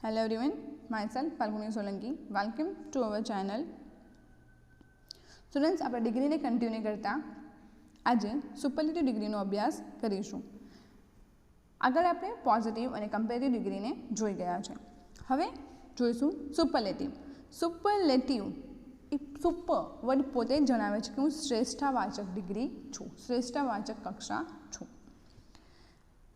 Hello everyone, myself Falguni Solanki. Welcome to our channel. Students, આપણે ડિગ્રીને continue કરતા આજે superlative ડિગ્રીનો અભ્યાસ કરીશું. આગળ આપણે પોઝિટિવ અને કમ્પેરેટિવ ડિગ્રીને જોઈ ગયા છે. હવે જોઈશું સુપરલેટિવ. સુપરલેટિવ એ સુપર વર્ડ પોતે જ જણાવે છે કે હું શ્રેષ્ઠવાચક ડિગ્રી છું, શ્રેષ્ઠવાચક કક્ષા છું.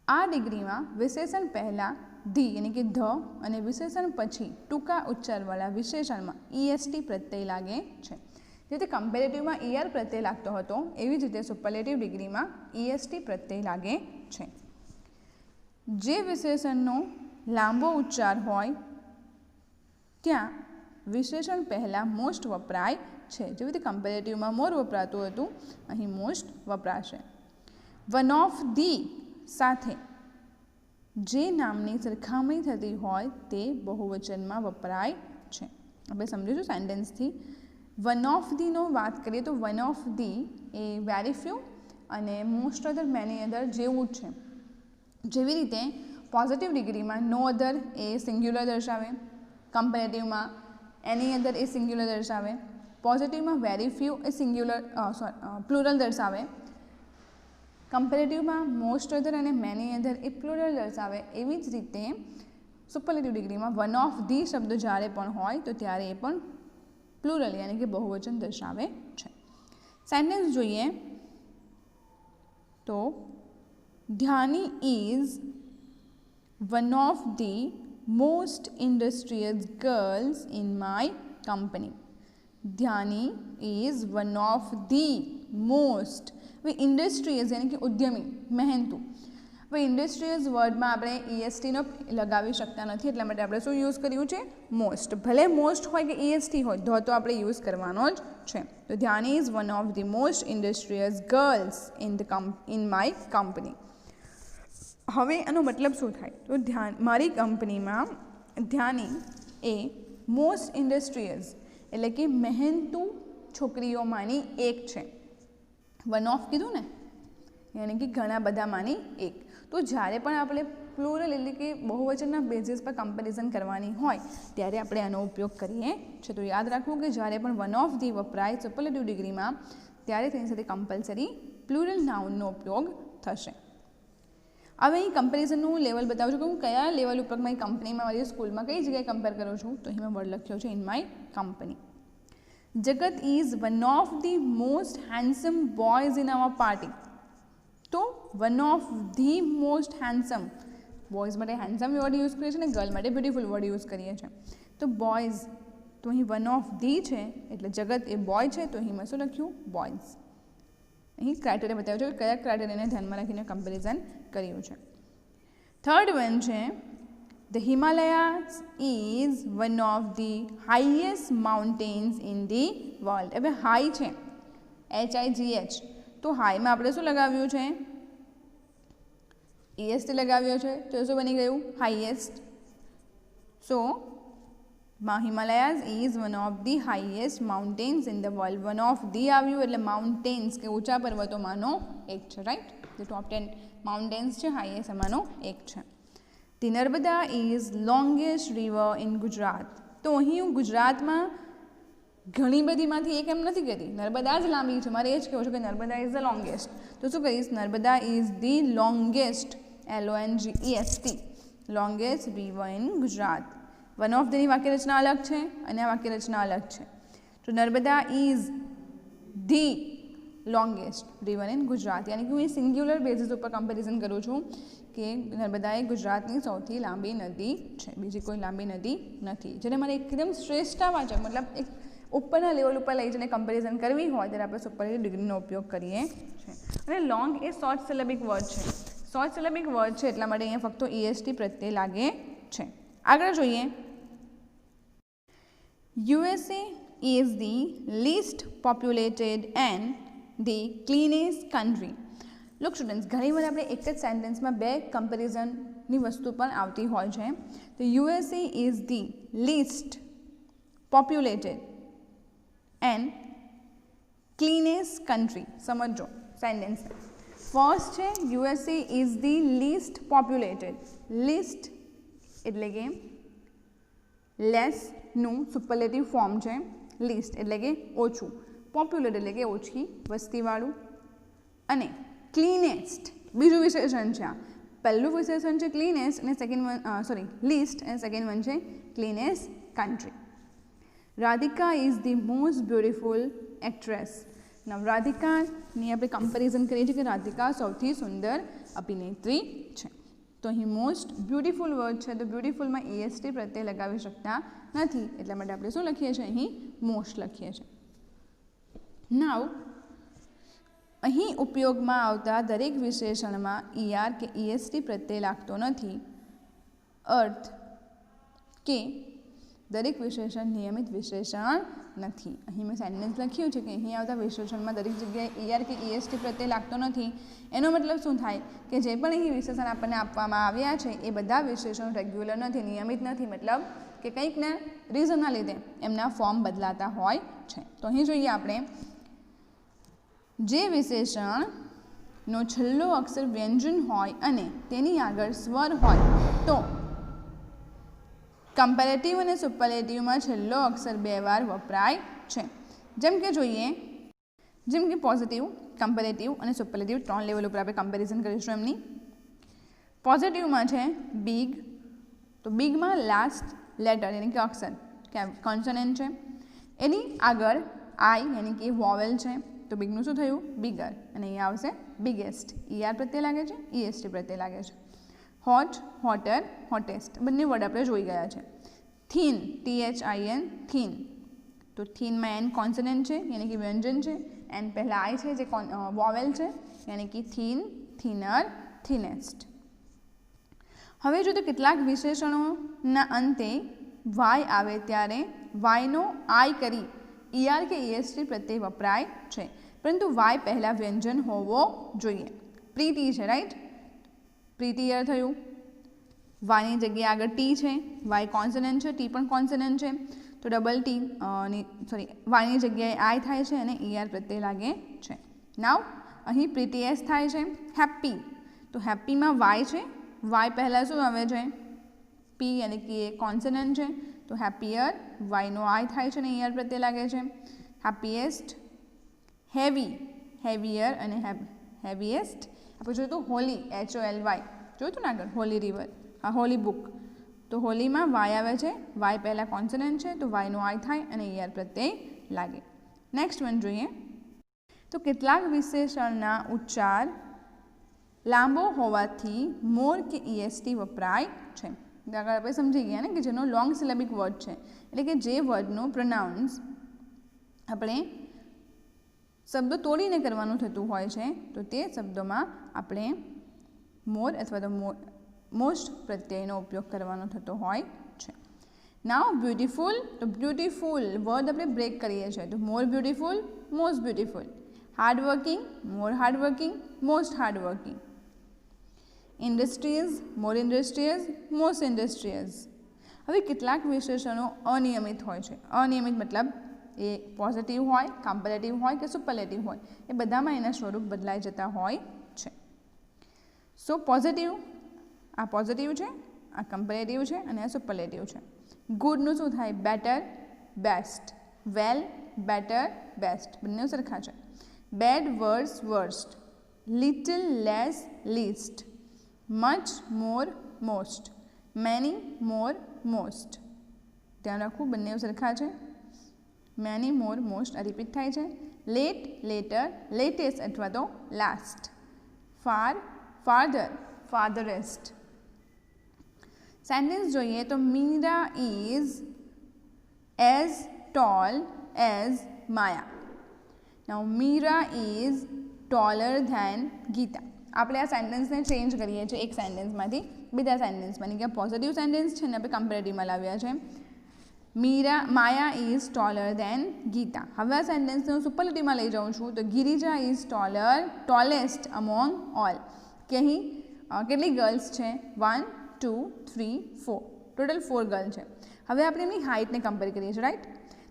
આ ડિગ્રીમાં વિશેષણ પહેલાં ધી યાની કે ધ અને વિશેષણ પછી ટૂંકા ઉચ્ચારવાળા વિશેષણમાં EST પ્રત્યય લાગે છે. જે રીતે કમ્પેરેટિવમાં ER પ્રત્યય લાગતો હતો એવી જ રીતે સુપરલેટિવ ડિગ્રીમાં EST પ્રત્યય લાગે છે. જે વિશેષણનો લાંબો ઉચ્ચાર હોય ત્યાં વિશેષણ પહેલાં મોસ્ટ વપરાય છે. જેવી રીતે કમ્પેરેટિવમાં મોર વપરાતું હતું, અહીં મોસ્ટ વપરાશે. વન ઓફ ધી સાથે જે નામની સરખામણી થતી હોય તે બહુવચનમાં વપરાય છે. આપણે સમજીશું સેન્ટેન્સથી. વન ઓફ ધીનો વાત કરીએ તો one of the A very few અને મોસ્ટ અધર મેની અધર જેવું જ છે. જેવી રીતે પોઝિટિવ ડિગ્રીમાં નો અધર એ સિંગ્યુલર દર્શાવે, કમ્પેરેટિવમાં એની અધર એ સિંગ્યુલર દર્શાવે, પોઝિટિવમાં વેરી ફ્યુ એ પ્લુરલ દર્શાવે, કમ્પેરેટિવમાં મોસ્ટ અધર અને મેની અધર એ પ્લુરલ દર્શાવે. એવી જ રીતે સુપરલેટિવ ડિગ્રીમાં વન ઓફ ધી શબ્દ જ્યારે પણ હોય તો ત્યારે એ પણ પ્લુરલ યાની કે બહુવચન દર્શાવે છે. સેન્ટેન્સ જોઈએ તો Dhyani is one of the most industrious girls in my company. Dhyani is one of the most. હવે ઇન્ડસ્ટ્રીયસ યાની કે ઉદ્યમી, મહેનતુ. હવે ઇન્ડસ્ટ્રીયસ વર્ડમાં આપણે ESTનો લગાવી શકતા નથી, એટલા માટે આપણે શું યુઝ કર્યું છે? મોસ્ટ. ભલે મોસ્ટ હોય કે EST હોય, ધ તો આપણે યુઝ કરવાનો જ છે. તો Dhyani is one of the most industrious girls in my company. હવે એનો મતલબ શું થાય? તો મારી કંપનીમાં ધ્યાની એ મોસ્ટ ઇન્ડસ્ટ્રીયસ એટલે કે મહેનતુ છોકરીઓમાંની એક છે. વન ઓફ કીધું ને, યાની કે ઘણા બધામાંની એક. તો જ્યારે પણ આપણે પ્લુરલ એટલે કે બહુવચનના બેઝિસ પર કમ્પેરિઝન કરવાની હોય ત્યારે આપણે આનો ઉપયોગ કરીએ છીએ. તો યાદ રાખવું કે જ્યારે પણ વન ઓફ ધી વપરાય સુપરલેટિવ ડિગ્રીમાં ત્યારે તેની સાથે કમ્પલસરી પ્લુરલ નાઉનનો ઉપયોગ થશે. હવે અહીં કમ્પેરિઝનનું લેવલ બતાવું છું કે હું કયા લેવલ ઉપર મારી કંપનીમાં, મારી સ્કૂલમાં કઈ જગ્યાએ કમ્પેર કરું છું. તો અહીં મેં વર્ડ લખ્યો છે in my company. Jagat is one of the most handsome boys in our party. તો one of the most handsome, boys માટે હેન્ડસમ વર્ડ યુઝ કરીએ છીએ અને ગર્લ માટે બ્યુટીફુલ વર્ડ યુઝ કરીએ છીએ. તો બોયઝ, તો અહીં વન ઓફ ધી છે એટલે જગત એ બોય છે, તો અહીં મેં શું લખ્યું? બોયઝ. અહીં ક્રાઇટેરિયા બતાવ્યું છે કે કયા ક્રાઇટેરિયાને ધ્યાનમાં રાખીને કમ્પેરિઝન કર્યું છે. થર્ડ વન છે the Himalayas is one of the highest mountains in the world. હવે હાઈ છે, HIGH, તો હાઈમાં આપણે શું લગાવ્યું છે? EST લગાવ્યો છે, તો શું બની ગયું? Highest. So Himalayas is one of the highest mountains in the world. One of the આવ્યું એટલે માઉન્ટેન્સ કે ઊંચા પર્વતોમાંનો એક છે, રાઈટ? જે ટોપ 10 માઉન્ટેન્સ છે, હાઈએસ્ટ એમાંનો એક છે. The Narmada is longest river in Gujarat. તો અહીં હું ગુજરાતમાં ઘણી બધીમાંથી એક એમ નથી કહેતી, નર્મદા જ લાંબી છે. મારે એ જ કહેવું છે કે નર્મદા ઇઝ ધ લોંગેસ્ટ. તો શું કહીશ? Narmada is the longest, LONGEST, longest river in Gujarat. One of ધીની વાક્યરચના અલગ છે અને આ વાક્યરચના અલગ છે. તો Narmada is the longest river in Gujarat, યાની કે હું એ સિંગ્યુલર બેઝિસ ઉપર કમ્પેરિઝન કરું છું કે નર્મદા એ ગુજરાતની સૌથી લાંબી નદી છે, બીજી કોઈ લાંબી નદી નથી. જેને મારે એકદમ શ્રેષ્ઠવાચક મતલબ એક ઉપરના લેવલ ઉપર લઈ જઈને કમ્પેરિઝન કરવી હોય ત્યારે આપણે સુપરલેટિવ ડિગ્રીનો ઉપયોગ કરીએ છીએ. અને લોંગ એ શોર્ટ સિલેબિક વર્ડ છે. શોર્ટ સિલેબિક વર્ડ છે એટલા માટે અહીંયા ફક્ત EST પ્રત્યય લાગે છે. આગળ જોઈએ. USA is the least populated and the cleanest country. Look students, ઘણીવાર આપણે એક જ સેન્ટેન્સમાં બે કમ્પેરિઝનની વસ્તુ પણ આવતી હોય છે. તો USA is the least populated and cleanest country. સમજો સેન્ટેન્સ. ફર્સ્ટ છે USA is the least populated. Least એટલે કે લેસનું સુપરલેટિવ ફોર્મ છે લીસ્ટ એટલે કે ઓછું, પોપ્યુલર એટલે કે ઓછી વસ્તીવાળું, અને ક્લીનેસ્ટ બીજું વિશેષણ છે. આ પહેલું વિશેષણ છે ક્લીનેસ્ટ અને લીસ્ટ અને સેકન્ડ વન છે cleanest country. Radhika is the most beautiful actress. નવ રાધિકાની આપણે કમ્પેરિઝન કરીએ છીએ કે રાધિકા સૌથી સુંદર અભિનેત્રી છે. તો અહીં મોસ્ટ બ્યુટિફુલ વર્ડ છે, તો બ્યુટિફુલમાં EST પ્રત્યય લગાવી શકતા નથી, એટલા માટે આપણે શું લખીએ છીએ અહીં મોસ્ટ લખીએ છીએ. નાવ અહીં ઉપયોગમાં આવતા દરેક વિશેષણમાં ER કે EST પ્રત્યય લાગતો નથી. અર્થ કે દરેક વિશેષણ નિયમિત વિશેષણ નથી. અહીં મેં સેન્ટેન્સ લખ્યું છે કે અહીં આવતા વિશેષણમાં દરેક જગ્યાએ ER કે EST પ્રત્યય લાગતો નથી. એનો મતલબ શું થાય કે જે પણ અહીં વિશેષણ આપણને આપવામાં આવ્યા છે એ બધા વિશેષણો રેગ્યુલર નથી, નિયમિત નથી, મતલબ કે કંઈકના રીઝનના લીધે એમના ફોર્મ બદલાતા હોય છે. તો અહીં જોઈએ આપણે જે વિશેષણનો છેલ્લો અક્ષર વ્યંજન હોય અને તેની આગળ સ્વર હોય તો કમ્પેરેટિવ અને સુપરલેટિવમાં છેલ્લો અક્ષર 2 વાર વપરાય છે. જેમ કે જોઈએ, જેમ કે પોઝિટિવ, કમ્પેરેટિવ અને સુપરલેટિવ 3 લેવલ ઉપર આપણે કમ્પેરિઝન કરીશું એમની. પોઝિટિવમાં છે બિગ, તો બિગમાં લાસ્ટ લેટર યાની કે અક્ષર કોન્સોનન્ટ છે, એની આગળ આઈ યાની કે વોવેલ છે, તો બિગનું શું થયું બિગર, અને અહીંયા આવશે બિગેસ્ટ. ER પ્રત્યય લાગે છે, EST પ્રત્યય લાગે છે. હોટ, હોટર, હોટેસ્ટ બંને વર્ડ આપણે જોઈ ગયા છે. થીન, THIN થીન, તો થીનમાં એન કોન્સનન્ટ છે યાની કે વ્યંજન છે, એન પહેલાં આઈ છે જે વોવેલ છે યાની કે થીન, થીનર, થીનેસ્ટ. હવે જો તો કેટલાક વિશેષણોના અંતે વાય આવે ત્યારે વાયનો આઈ કરી ER કે EST પ્રત્યય વપરાય છે, પરંતુ વાય પહેલાં વ્યંજન હોવો જોઈએ. પ્રીતિ છે, રાઈટ, પ્રીતિયર થયું. વાયની જગ્યાએ આગળ ટી છે, વાય કોન્સનન્ટ છે, ટી પણ કોન્સનન્ટ છે, તો ડબલ ટી વાયની જગ્યાએ આઈ થાય છે અને ER પ્રત્યય લાગે છે. નાવ અહીં પ્રીટીએસ થાય છે. હેપી, તો હેપીમાં વાય છે, વાય પહેલાં શું આવે છે પી અને કે કોન્સનન્ટ છે, તો હેપીયર વાયનો આઈ થાય છે અને ER પ્રત્યય લાગે છે. હેપીએસ્ટ, હેવી, હેવિયર અને હેવીએસ્ટ. આપણે જોયું તો હોલી, HOLY જોયું હતું ને આગળ, હોલી રિવર, આ હોલી બુક, તો હોલીમાં વાય આવે છે, વાય પહેલાં કોન્સનન્ટ છે, તો વાયનો આઈ થાય અને ER પ્રત્યય લાગે. નેક્સ્ટ વન જોઈએ તો કેટલાક વિશેષણના ઉચ્ચાર લાંબો હોવાથી મોર કે EST વપરાય છે. આગળ આપણે સમજી ગયા ને કે જેનો લોંગ સિલેબિક વર્ડ છે, એટલે કે જે વર્ડનું પ્રોનાઉન્સ આપણે શબ્દો તોડીને કરવાનું થતું હોય છે, તો તે શબ્દોમાં આપણે મોર અથવા તો મોસ્ટ પ્રત્યયનો ઉપયોગ કરવાનો થતો હોય છે. નાવ બ્યુટિફુલ, તો બ્યુટિફુલ વર્ડ આપણે બ્રેક કરીએ છીએ, તો મોર બ્યુટિફુલ, મોસ્ટ બ્યુટિફુલ. હાર્ડવર્કિંગ, મોર હાર્ડવર્કિંગ, મોસ્ટ હાર્ડવર્કિંગ. ઇન્ડસ્ટ્રીઝ, મોર ઇન્ડસ્ટ્રીઝ, મોસ્ટ ઇન્ડસ્ટ્રીઝ. હવે કેટલાક વિશેષણો અનિયમિત હોય છે. અનિયમિત મતલબ એ પોઝિટિવ હોય, કમ્પેરેટિવ હોય કે સુપરલેટિવ હોય, એ બધામાં એના સ્વરૂપ બદલાઈ જતા હોય છે. સો પોઝિટિવ, આ પોઝિટિવ છે, આ કમ્પેરેટિવ છે અને આ સુપરલેટિવ છે. ગુડનું શું થાય better, best. Well, better, best બંને સરખા છે. Bad, worse, worst. Little, less, least. Much, more, most. Many, more, most. ધ્યાન રાખવું બંને સરખા છે. મેની, મોર, મોસ્ટ આ રિપીટ થાય છે. લેટ, લેટર, લેટેસ્ટ અથવા તો last. Far, farther, farthest. Sentence જોઈએ તો Meera is as tall as Maya. Now Meera is taller than Geeta. આપણે આ સેન્ટેન્સને ચેન્જ કરીએ છીએ એક સેન્ટેન્સમાંથી બીજા સેન્ટેન્સમાં, કે પોઝિટિવ સેન્ટેન્સ છે ને આપણે કમ્પેરેટિવમાં લાવ્યા છે. માયા ઇઝ ટોલર ધેન ગીતા. હવે આ સેન્ટેન્સને હું સુપરલેટિવમાં લઈ જાઉં છું, તો Girija is tallest among all. કે અહીં કેટલી ગર્લ્સ છે 1 2 3 4, ટોટલ 4 ગર્લ છે. હવે આપણે એમની હાઇટને કમ્પેર કરીએ છીએ, રાઈટ.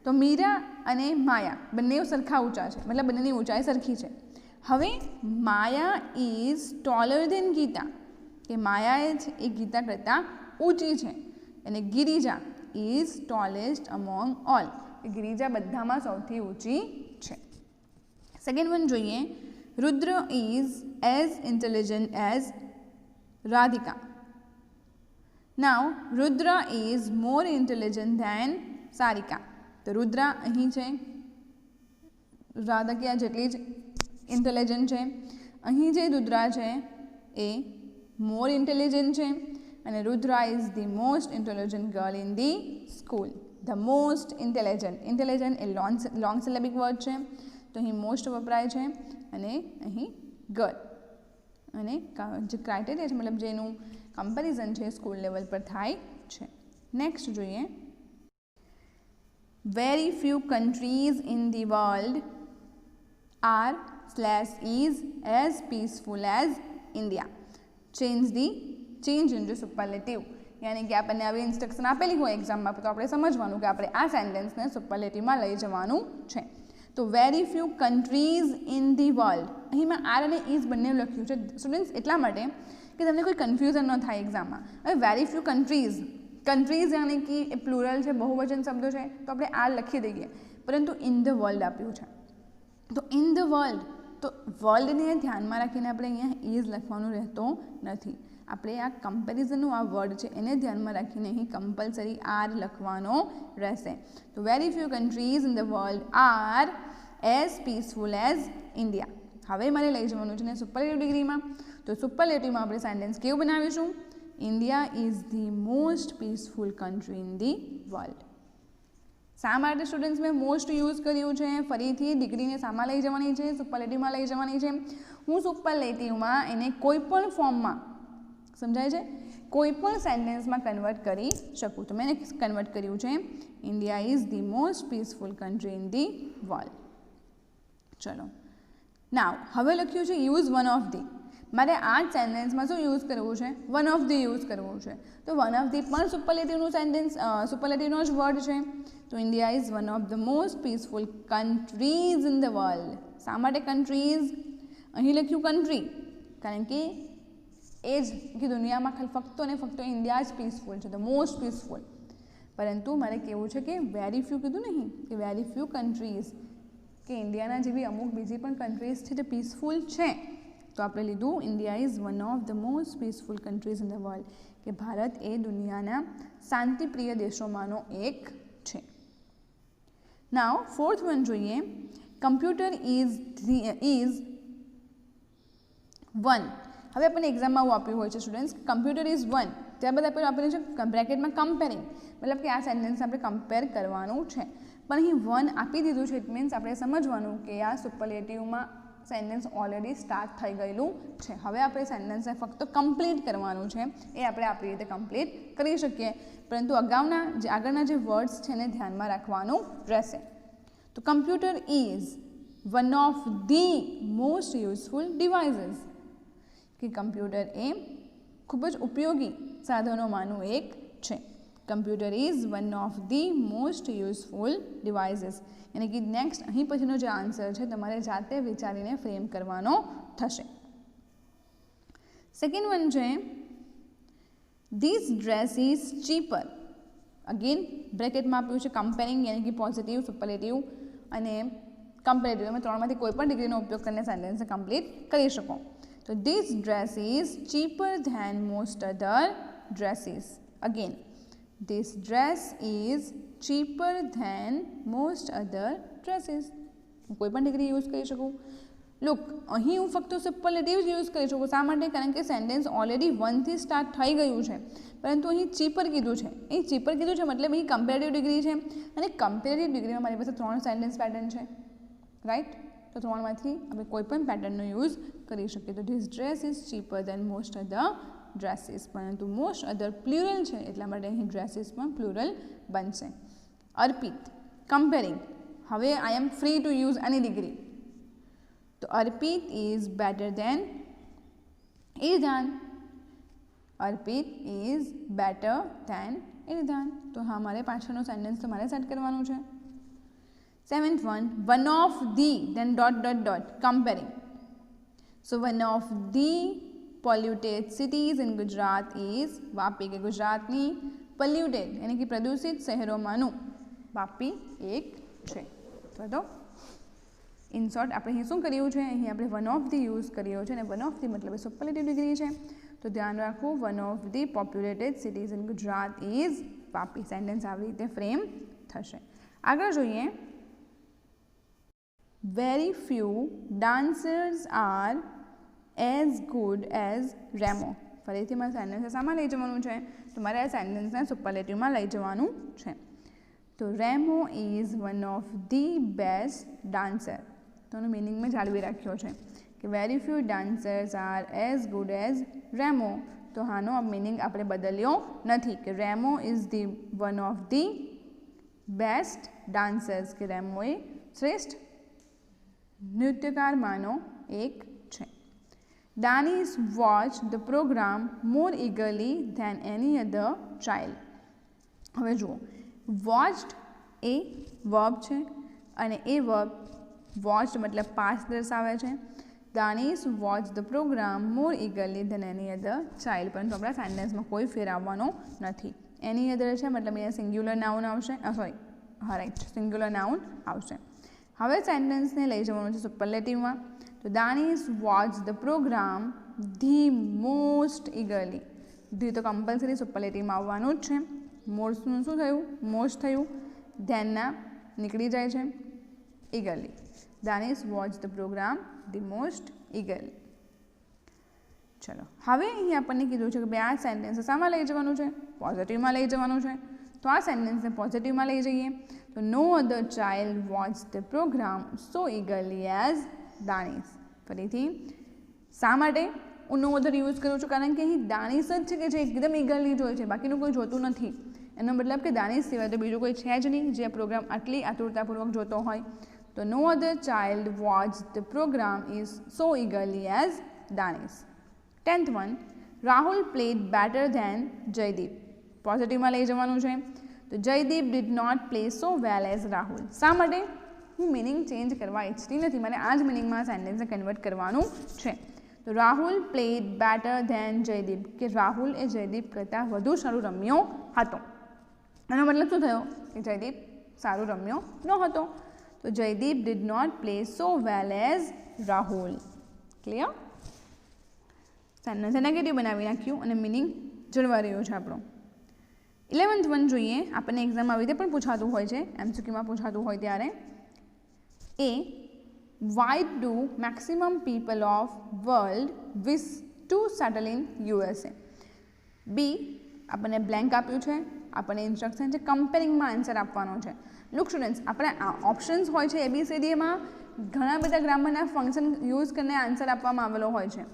તો મીરા અને માયા બંને સરખા ઊંચા છે, મતલબ બંનેની ઊંચાઈ સરખી છે. હવે Maya is taller than Geeta, કે માયા એ ગીતા કરતાં ઊંચી છે, અને Girija is tallest among all, Girija બધામાં સૌથી ઊંચી છે. સેકન્ડ વન જોઈએ, Rudra is as intelligent as Radhika. Now Rudra is more intelligent than Sarika. તો રુદ્ર અહીં છે, રાધિકા જેટલી જ ઇન્ટેલિજન્ટ છે. અહીં જે રુદ્રા છે એ મોર ઇન્ટેલિજન્ટ છે અને Rudra is the most intelligent girl in the school. The most intelligent, intelligent એ લોંગ સિલેબિક વર્ડ છે, તો અહીં મોસ્ટ વપરાય છે અને અહીં ગર્લ. અને જે ક્રાઇટેરિયા છે મતલબ જેનું કમ્પેરિઝન છે સ્કૂલ લેવલ પર થાય છે. નેક્સ્ટ જોઈએ, very few countries in the world are /is as peaceful as India. Change into superlative. યાની કે આપણને આવી ઇન્સ્ટ્રક્શન આપેલી હોય એક્ઝામમાં તો આપણે સમજવાનું કે આપણે આ સેન્ટેન્સને સુપરલેટિવમાં લઈ જવાનું છે. તો very few countries in the world, અહીં મેં આર અને ઇઝ બંને લખ્યું છે સ્ટુડન્ટ્સ એટલા માટે કે તમને કોઈ કન્ફ્યુઝન ન થાય એક્ઝામમાં. હવે વેરી ફ્યુ કન્ટ્રીઝ યાની કે એ પ્લુરલ છે, બહુવચન શબ્દો છે, તો આપણે આર લખી દઈએ, પરંતુ ઇન ધ વર્લ્ડ આપ્યું છે. તો ઇન ધ વર્લ્ડ, તો વર્લ્ડને ધ્યાનમાં રાખીને આપણે અહીંયા ઇઝ લખવાનું રહેતો નથી. આપણે આ કમ્પેરિઝનનું આ વર્ડ છે એને ધ્યાનમાં રાખીને અહીં કમ્પલસરી આર લખવાનો રહેશે. તો very few countries in the world are as peaceful as India. હવે મારે લઈ જવાનું છે ને સુપરલેટિવ ડિગ્રીમાં. તો સુપરલેટિવમાં આપણે સેન્ટેન્સ કેવું બનાવીશું? India is the most peaceful country in the world. શા માટે સ્ટુડન્ટ્સ મેં મોસ્ટ યુઝ કર્યું છે? ફરીથી ડિગ્રીને શામાં લઈ જવાની છે? સુપરલેટિવમાં લઈ જવાની છે. હું સુપરલેટિવમાં એને કોઈ પણ ફોર્મમાં, સમજાય છે, કોઈ પણ સેન્ટેન્સમાં કન્વર્ટ કરી શકું. તો મેં કન્વર્ટ કર્યું છે India is the most peaceful country in the world. ચલો નાવ હવે લખ્યું છે યુઝ વન ઓફ ધી. મારે આ જ સેન્ટેન્સમાં શું યુઝ કરવું છે? વન ઓફ ધી યુઝ કરવું છે. તો વન ઓફ ધી પણ સુપરલેટિવનું સેન્ટેન્સ, સુપરલેટિવનો જ વર્ડ છે. તો India is one of the most peaceful countries in the world. શા માટે કન્ટ્રીઝ? અહીં લખ્યું કન્ટ્રી કારણ કે એ જ કે દુનિયામાં ફક્ત અને ફક્ત ઇન્ડિયા જ પીસફુલ છે, ધ મોસ્ટ પીસફુલ. પરંતુ મારે કહેવું છે કે વેરી ફ્યુ કીધું નહીં, કે વેરી ફ્યુ કન્ટ્રીઝ, કે ઇન્ડિયાના જેવી અમુક બીજી પણ કન્ટ્રીઝ છે જે પીસફુલ છે. તો આપણે લીધું India is one of the most peaceful countries in the world, કે ભારત એ દુનિયાના શાંતિપ્રિય દેશોમાંનો એક છે. નાવ ફોર્થ વન જોઈએ, કમ્પ્યુટર ઇઝ વન. હવે આપણને એક્ઝામમાં આવું આપ્યું હોય છે સ્ટુડન્ટ્સ, કમ્પ્યુટર ઇઝ વન, ત્યારબાદ આપણે આપેલું છે બ્રેકેટમાં કમ્પેરિંગ, મતલબ કે આ સેન્ટેન્સ આપણે કમ્પેર કરવાનું છે. પણ અહીં વન આપી દીધું છે, ઇટ મીન્સ આપણે સમજવાનું કે આ સુપરલેટિવમાં સેન્ટેન્સ ઓલરેડી સ્ટાર્ટ થઈ ગયેલું છે. હવે આપણે સેન્ટેન્સને ફક્ત કમ્પ્લીટ કરવાનું છે, એ આપણે આપણી રીતે કમ્પ્લીટ કરી શકીએ, પરંતુ આગળના જે વર્ડ્સ છે એને ધ્યાનમાં રાખવાનું રહેશે. તો computer is one of the most useful devices, કે કમ્પ્યુટર એ ખૂબ જ ઉપયોગી સાધનોમાંનું એક છે. Computer is one of the most useful devices. એટલે કે નેક્સ્ટ અહીં પછીનો જે આન્સર છે તમારે જાતે વિચારીને ફ્રેમ કરવાનો થશે. સેકન્ડ વન છે this dress is cheaper. Again બ્રેકેટમાં આપ્યું છે કમ્પેરિંગ, યાની કે પોઝિટિવ, સુપરલેટિવ અને કમ્પેરેટિવ. તમે ત્રણમાંથી કોઈ પણ ડિગ્રીનો ઉપયોગ કરીને સેન્ટેન્સને કમ્પ્લીટ કરી શકો. તો this dress is cheaper than most other dresses. Again this dress is cheaper than most other dresses. હું કોઈ પણ ડિગ્રી યુઝ કરી શકું. લુક, અહીં હું ફક્ત સુપરલેટિવ જ યુઝ કરી શકું. શા માટે? કારણ કે સેન્ટેન્સ ઓલરેડી વનથી સ્ટાર્ટ થઈ ગયું છે, પરંતુ અહીં ચીપર કીધું છે. અહીં ચીપર કીધું છે મતલબ અહીં કમ્પેરેટિવ ડિગ્રી છે, અને કમ્પેરેટિવ ડિગ્રીમાં મારી પાસે 3 સેન્ટેન્સ પેટર્ન છે, રાઈટ? તો 3માંથી આપણે કોઈ પણ પેટર્નનો યુઝ કરી શકીએ. તો this dress is cheaper than most other dresses, પરંતુ મોસ્ટ અધર પ્લુરલ છે એટલા માટે અહીં ડ્રેસીસમાં પ્લુરલ બનશે. અર્પિત, કમ્પેરિંગ. હવે I am free to use any degree. તો Arpit is better than Irdhan. Arpit is better than Irdhan. તો હા, મારે પાછળનો સેન્ટેન્સ તો મારે સેટ કરવાનું છે. Seventh one of the then dot comparing. So one of the polluted cities in Gujarat is Vapi, કે ગુજરાતની પોલ્યુટેડ यानी कि પ્રદૂષિત શહેરોમાંનું વાપી એક છે. તો ઇન શોર્ટ આપણે અહીં શું કર્યું છે, અહીં આપણે વન ઓફ ધી યુઝ કર્યો છે અને વન ઓફ ધી મતલબ સુપરલેટિવ ડિગ્રી છે. તો ધ્યાન રાખવું, one of the populated cities in Gujarat is Vapi. Sentence આવી રીતે ફ્રેમ થશે. આગળ જોઈએ, very few dancers are as good as Remo. ફરીથી મારે સેન્ટેન્સ શામાં લઈ જવાનું છે, તો મારે આ સેન્ટેન્સને સુપરલેટિવમાં લઈ જવાનું છે. તો Remo is one of the best dancer. તો એનો મિનિંગ મેં જાળવી રાખ્યો છે કે very few dancers are as good as Remo. તો આનો મિનિંગ આપણે બદલ્યો નથી કે Remo is the one of the best dancers, કે રેમો એ શ્રેષ્ઠ નૃત્યકારમાંનો એક છે. Danis watched the program more eagerly than any other child. હવે જુઓ, વોચ્ડ એ વર્બ છે અને એ વર્બ વોચ્ડ મતલબ પાસ્ટ દર્શાવે છે. Danish watch the programme more eagerly than any other child. પરંતુ આપણા સેન્ટેન્સમાં કોઈ ફેર આવવાનો નથી. એની અધર છે મતલબ અહીંયા સિંગ્યુલર નાઉન આવશે, રાઈટ, સિંગ્યુલર નાઉન આવશે. હવે સેન્ટેન્સને લઈ જવાનું છે સુપરલેટિવમાં. તો Danish watch the programme the most eagerly. The તો કમ્પલસરી સુપરલેટિવમાં આવવાનું જ છે. મોસ્ટનું શું થયું, મોસ્ટ થયું, ધ્યાનના નીકળી જાય છે, eagerly. Danish watch the programme the most eagerly. ચલો, હવે અહીં આપણને કીધું છે કે ભાઈ આ સેન્ટેન્સ શામાં લઈ જવાનું છે, પોઝિટિવમાં લઈ જવાનું છે. તો આ સેન્ટેન્સને પોઝિટિવમાં લઈ જઈએ. તો no other child watch the programme so eagerly as Danish. ફરીથી શા માટે હું નો અધર યુઝ કરું છું, કારણ કે અહીં દાનિશ જ છે કે જે એકદમ ઇગરલી જોઈ છે, બાકીનું કોઈ જોતું નથી. એનો મતલબ કે દાનિશ સિવાય તો બીજું કોઈ છે જ નહીં જે આ પ્રોગ્રામ આટલી આતુરતાપૂર્વક જોતો હોય. તો no other child watch the programme is so eagerly as Danish. 10th one, Rahul played better than Jaydeep. પોઝિટિવમાં લઈ જવાનું છે. તો Jaydeep did not play so well as Rahul. શા માટે? હું મિનિંગ ચેન્જ કરવા ઈચ્છતી નથી, મને આ જ મિનિંગમાં સેન્ટેન્સને કન્વર્ટ કરવાનું છે. તો Rahul played better than Jaydeep, કે રાહુલ એ જયદીપ કરતાં વધુ સારું રમ્યો હતો. એનો મતલબ શું થયો કે જયદીપ સારું રમ્યો ન હતો. તો Jaydeep did not play so well as Rahul. Clear? સેન્ટેન્સને નેગેટિવ બનાવી નાખ્યું અને મિનિંગ જળવા રહ્યો છે આપણો. 11th one જોઈએ, આપણને એક્ઝામ આવી રીતે પણ પૂછાતું હોય છે, એમસીક્યુમાં પૂછાતું હોય ત્યારે. A, why do maximum people of world wish to settle in USA? B, આપણને બ્લેન્ક આપ્યું છે, આપણને ઇન્સ્ટ્રક્શન છે કમ્પેરિંગમાં આન્સર આપવાનો છે. લુક સ્ટુડન્ટ્સ, આપણે ઓપ્શન્સ હોય છે ABCDમાં ઘણા બધા ગ્રામરના ફંક્શન યુઝ કરીને આન્સર આપવામાં આવેલો હોય છે.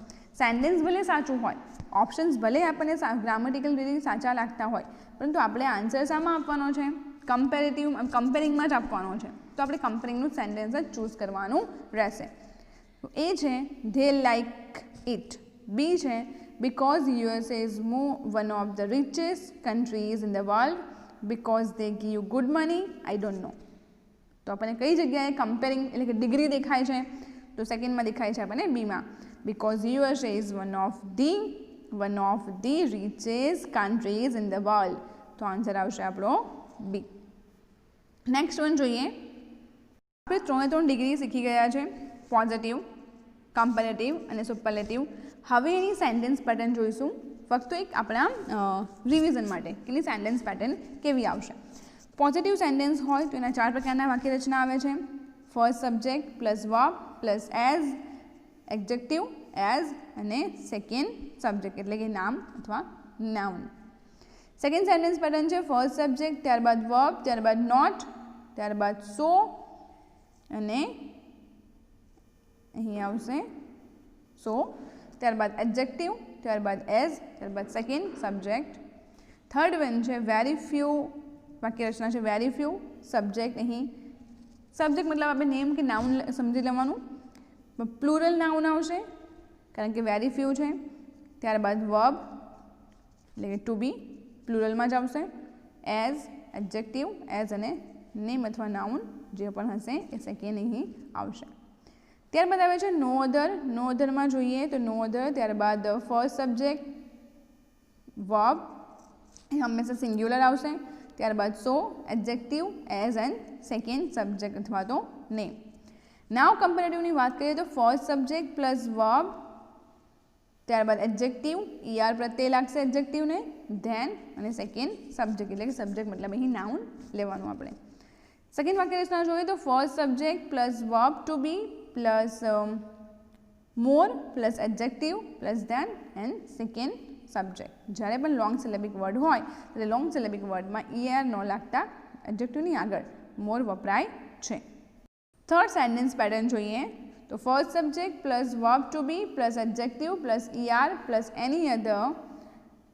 સેન્ટેન્સ ભલે સાચું હોય, ઓપ્શન્સ ભલે આપણને ગ્રામેટિકલ રીતે સાચા લાગતા હોય, પરંતુ આપણે આન્સર શામાં આપવાનો છે, કમ્પેરિંગમાં જ આપવાનો છે. તો આપણે કમ્પેરિંગનું સેન્ટેન્સ જ ચૂઝ કરવાનું રહેશે. તો એ છે ધે લાઇક ઇટ. બી છે because USA is one of the richest countries in the world because they give good money. I don't know. તો આપણને કઈ જગ્યાએ કમ્પેરિંગ એટલે કે ડિગ્રી દેખાય છે, તો સેકન્ડમાં દેખાય છે આપણને બીમાં. because USA is one of the richest countries in the world. તો આન્સર આવશે આપણો બી. નેક્સ્ટ વન જોઈએ, આપણે 3 ડિગ્રી શીખી ગયા છે, પોઝિટિવ, કમ્પેરેટિવ અને સુપરલેટિવ. હવે એની સેન્ટેન્સ પેટર્ન જોઈશું, ફક્ત એક આપણા રિવિઝન માટે કે એની સેન્ટેન્સ પેટર્ન કેવી આવશે. પોઝિટિવ સેન્ટેન્સ હોય તો એના 4 પ્રકારના વાક્ય રચના આવે છે. First subject plus verb plus as, adjective, as અને સેકન્ડ સબ્જેક્ટ એટલે કે નામ અથવા નાઉન. સેકન્ડ સેન્ટેન્સ પેટર્ન છે ફર્સ્ટ સબ્જેક્ટ, ત્યારબાદ વર્બ, ત્યારબાદ નોટ, ત્યારબાદ સો અને અહીં આવશે સો, ત્યારબાદ એડજેક્ટિવ, ત્યારબાદ એઝ, ત્યારબાદ સેકન્ડ સબ્જેક્ટ. થર્ડ વન છે વેરી ફ્યુ, વાક્ય રચના છે વેરી ફ્યુ, સબ્જેક્ટ અહીં સબ્જેક્ટ મતલબ આપણે નેમ કે નાઉન સમજી લેવાનું. પ્લુરલ નાઉન આવશે કારણ કે વેરી ફ્યુ છે. ત્યારબાદ વર્બ એટલે કે ટુ બી પ્લુરલમાં જ આવશે. એઝ, એડજેક્ટિવ, એઝ અને નેમ અથવા નાઉન જે પણ હશે એ સેકન્ડ અહીં આવશે. ત્યારબાદ આવે છે નો અધર. નો અધરમાં જોઈએ તો નો અધર, ત્યારબાદ ફર્સ્ટ સબ્જેક્ટ, વર્બ એ હંમેશા સિંગ્યુલર આવશે. ત્યારબાદ so adjective, as and second subject અથવા તો નેમ. નાવ કમ્પેરેટિવની વાત કરીએ તો ફર્સ્ટ સબ્જેક્ટ પ્લસ વર્બ, ત્યારબાદ એડજેક્ટિવ, ER પ્રત્યય લાગશે એડજેક્ટિવને, ધેન અને સેકન્ડ સબ્જેક્ટ એટલે કે સબ્જેક્ટ મતલબ અહીં નાઉન લેવાનું આપણે. સેકન્ડ વાક્ય રચના જોઈએ તો first subject plus verb to be plus more plus adjective plus then and second subject. જ્યારે પણ લોંગ સિલેબિક વર્ડ હોય એટલે લોંગ સિલેબિક વર્ડમાં ER ન લાગતા એડજેક્ટિવની આગળ મોર વપરાય છે. થર્ડ સેન્ટેન્સ પેટર્ન જોઈએ તો first subject plus verb to be plus adjective plus ER plus any other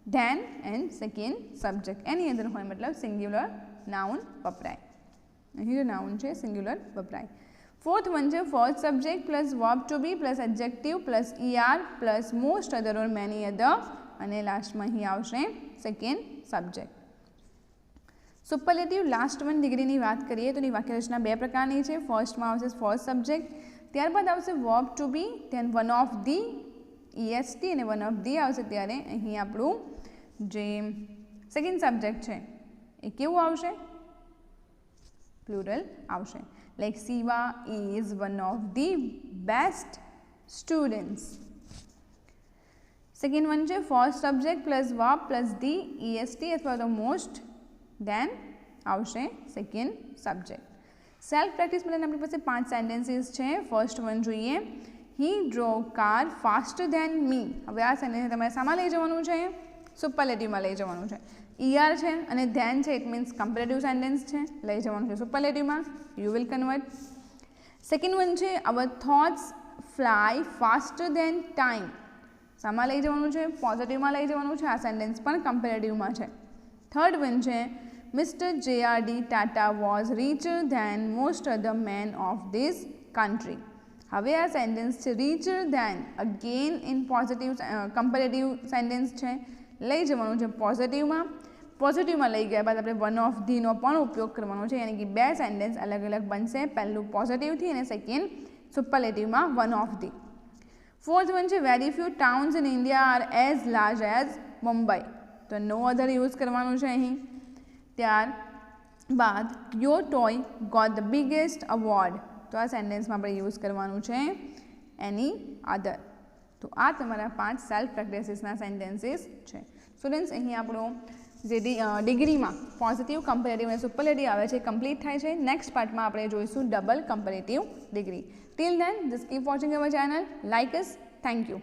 then and second subject. Any other હોય મતલબ સિંગ્યુલર નાઉન વપરાય. અહીં જે નાઉન છે સિંગ્યુલર વપરાય. ફોર્થ વન છે first subject plus verb to be plus adjective plus ER plus most other or many other અને લાસ્ટમાં અહીં આવશે second subject. Superlative last one ડિગ્રીની વાત કરીએ તો એની વાક્યરચના બે પ્રકારની છે. ફર્સ્ટમાં આવશે ફર્સ્ટ સબ્જેક્ટ, ત્યારબાદ આવશે verb to be, then one of the EST અને વન ઓફ ધી આવશે. ત્યારે અહીં આપણું જે સેકન્ડ સબ્જેક્ટ છે એ કેવું આવશે? પ્લુરલ આવશે. Like Shiva is one of the best students. Second one છે first subject plus verb plus the EST અથવા તો મોસ્ટ, ધેન આવશે સેકન્ડ સબ્જેક્ટ. સેલ્ફ પ્રેક્ટિસ માટે આપણી પાસે 5 સેન્ટેન્સીસ છે. ફર્સ્ટ વન જોઈએ, he drove car faster than me. હવે આ સેન્ટેન્સ તમારે શામાં લઈ જવાનું છે? સુપરલેટિવમાં લઈ જવાનું છે. ER છે અને ધેન છે, ઇટ મીન્સ કમ્પેરેટિવ સેન્ટેન્સ છે, લઈ જવાનું છે સુપરલેટિવમાં. You will convert. Second one છે our thoughts fly faster than time. શામાં લઈ જવાનું છે? પોઝિટિવમાં લઈ જવાનું છે. આ સેન્ટેન્સ પણ કમ્પેરેટિવમાં છે. થર્ડ વન છે mister JRD Tata was richer than most other men of this country. હવે આ સેન્ટેન્સ છે richer than, again in positive comparative sentence છે, લઈ જવાનું છે પોઝિટિવમાં. પોઝિટિવમાં લઈ ગયા બાદ આપણે વન ઓફ ધીનો પણ ઉપયોગ કરવાનો છે, યાની કે બે સેન્ટેન્સ અલગ અલગ બનશે. પહેલું પોઝિટિવથી અને સેકન્ડ સુપરલેટિવમાં one of the. Fourth one છે very few towns in India are as large as Mumbai. તો નો અધર યુઝ કરવાનું છે અહીં. ત્યારબાદ your toy got the biggest award. તો આ સેન્ટેન્સમાં આપણે યુઝ કરવાનું છે એની અધર. તો આ તમારા 5 સેલ્ફ પ્રેક્ટિસીસના સેન્ટેન્સીસ છે. સ્ટુડન્ટ્સ અહીં આપણો જે ડિગ્રીમાં પોઝિટિવ, કમ્પેરેટિવ અને સુપરલેટિવ આવે છે કમ્પ્લીટ થાય છે. નેક્સ્ટ પાર્ટમાં આપણે જોઈશું double comparative degree. Till then just keep watching our channel, like us. Thank you.